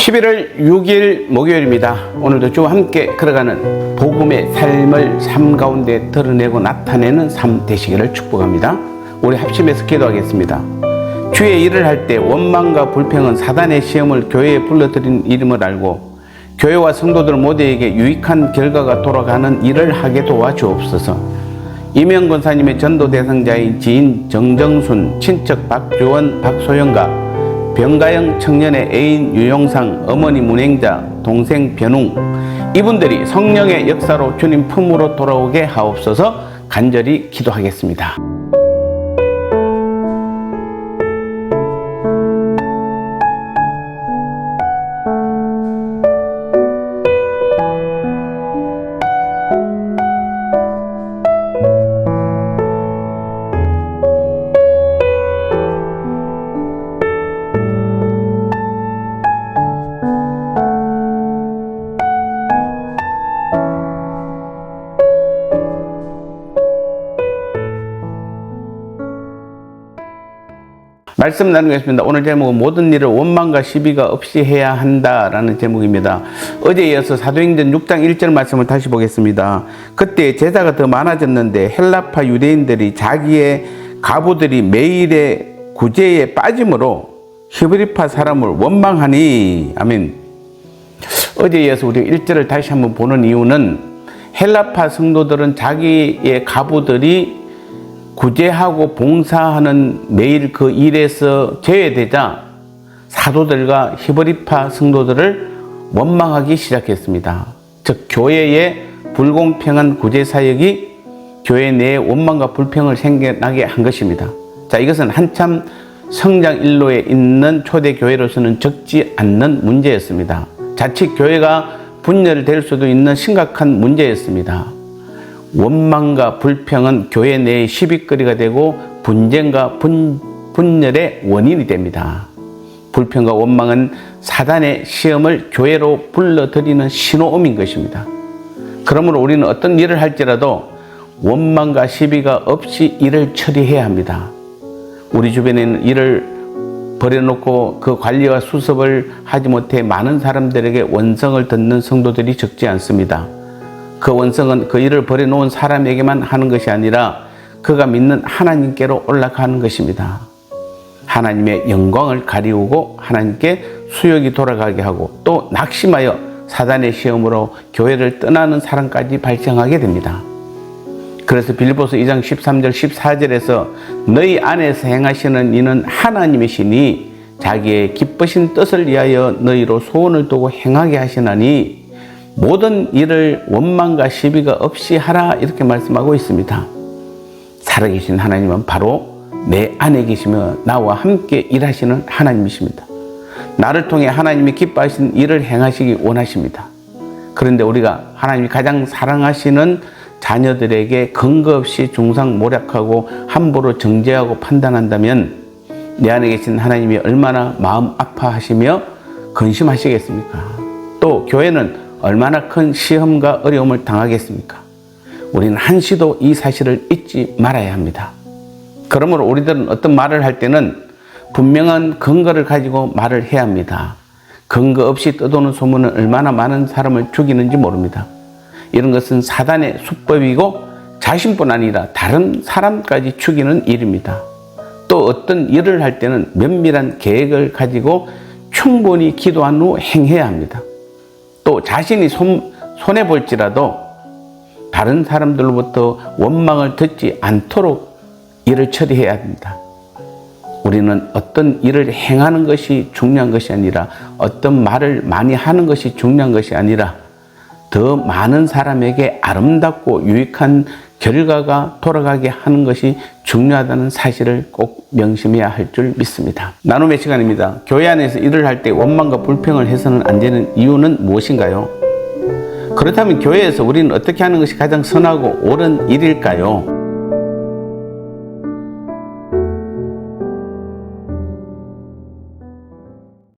11월 6일 목요일입니다. 오늘도 주와 함께 걸어가는 복음의 삶을 삶 가운데 드러내고 나타내는 삶 되시기를 축복합니다. 우리 합심해서 기도하겠습니다. 주의 일을 할 때 원망과 불평은 사단의 시험을 교회에 불러들인 이름을 알고 교회와 성도들 모두에게 유익한 결과가 돌아가는 일을 하게 도와주옵소서. 이명 권사님의 전도 대상자인 지인 정정순, 친척 박주원, 박소영과 병가영 청년의 애인 유용상, 어머니 문행자, 동생 변웅, 이분들이 성령의 역사로 주님 품으로 돌아오게 하옵소서. 간절히 기도하겠습니다. 말씀 나누겠습니다. 오늘 제목은 모든 일을 원망과 시비가 없이 해야 한다라는 제목입니다. 어제에 이어서 사도행전 6장 1절 말씀을 다시 보겠습니다. 그때 제자가 더 많아졌는데 헬라파 유대인들이 자기의 가부들이 매일의 구제에 빠짐으로 히브리파 사람을 원망하니. 아멘. 어제에 이어서 우리 1절을 다시 한번 보는 이유는 헬라파 성도들은 자기의 가부들이 구제하고 봉사하는 매일 그 일에서 제외되자 사도들과 히브리파 성도들을 원망하기 시작했습니다. 즉 교회의 불공평한 구제 사역이 교회 내에 원망과 불평을 생겨나게 한 것입니다. 자, 이것은 한참 성장 일로에 있는 초대교회로서는 적지 않는 문제였습니다. 자칫 교회가 분열될 수도 있는 심각한 문제였습니다. 원망과 불평은 교회 내의 시비거리가 되고 분쟁과 분열의 원인이 됩니다. 불평과 원망은 사단의 시험을 교회로 불러들이는 신호음인 것입니다. 그러므로 우리는 어떤 일을 할지라도 원망과 시비가 없이 일을 처리해야 합니다. 우리 주변에는 일을 버려놓고 그 관리와 수습을 하지 못해 많은 사람들에게 원성을 듣는 성도들이 적지 않습니다. 그 원성은 그 일을 버려놓은 사람에게만 하는 것이 아니라 그가 믿는 하나님께로 올라가는 것입니다. 하나님의 영광을 가리우고 하나님께 수욕이 돌아가게 하고 또 낙심하여 사단의 시험으로 교회를 떠나는 사람까지 발생하게 됩니다. 그래서 빌립보서 2장 13절 14절에서 너희 안에서 행하시는 이는 하나님이시니 자기의 기쁘신 뜻을 위하여 너희로 소원을 두고 행하게 하시나니 모든 일을 원망과 시비가 없이 하라, 이렇게 말씀하고 있습니다. 살아계신 하나님은 바로 내 안에 계시며 나와 함께 일하시는 하나님이십니다. 나를 통해 하나님이 기뻐하신 일을 행하시기 원하십니다. 그런데 우리가 하나님이 가장 사랑하시는 자녀들에게 근거 없이 중상모략하고 함부로 정죄하고 판단한다면 내 안에 계신 하나님이 얼마나 마음 아파하시며 근심하시겠습니까? 또 교회는 얼마나 큰 시험과 어려움을 당하겠습니까? 우리는 한시도 이 사실을 잊지 말아야 합니다. 그러므로 우리들은 어떤 말을 할 때는 분명한 근거를 가지고 말을 해야 합니다. 근거 없이 떠도는 소문은 얼마나 많은 사람을 죽이는지 모릅니다. 이런 것은 사단의 수법이고 자신뿐 아니라 다른 사람까지 죽이는 일입니다. 또 어떤 일을 할 때는 면밀한 계획을 가지고 충분히 기도한 후 행해야 합니다. 또 자신이 손해볼지라도 다른 사람들로부터 원망을 듣지 않도록 일을 처리해야 합니다. 우리는 어떤 일을 행하는 것이 중요한 것이 아니라 어떤 말을 많이 하는 것이 중요한 것이 아니라 더 많은 사람에게 아름답고 유익한 결과가 돌아가게 하는 것이 중요하다는 사실을 꼭 명심해야 할 줄 믿습니다. 나눔의 시간입니다. 교회 안에서 일을 할 때 원망과 불평을 해서는 안 되는 이유는 무엇인가요? 그렇다면 교회에서 우리는 어떻게 하는 것이 가장 선하고 옳은 일일까요?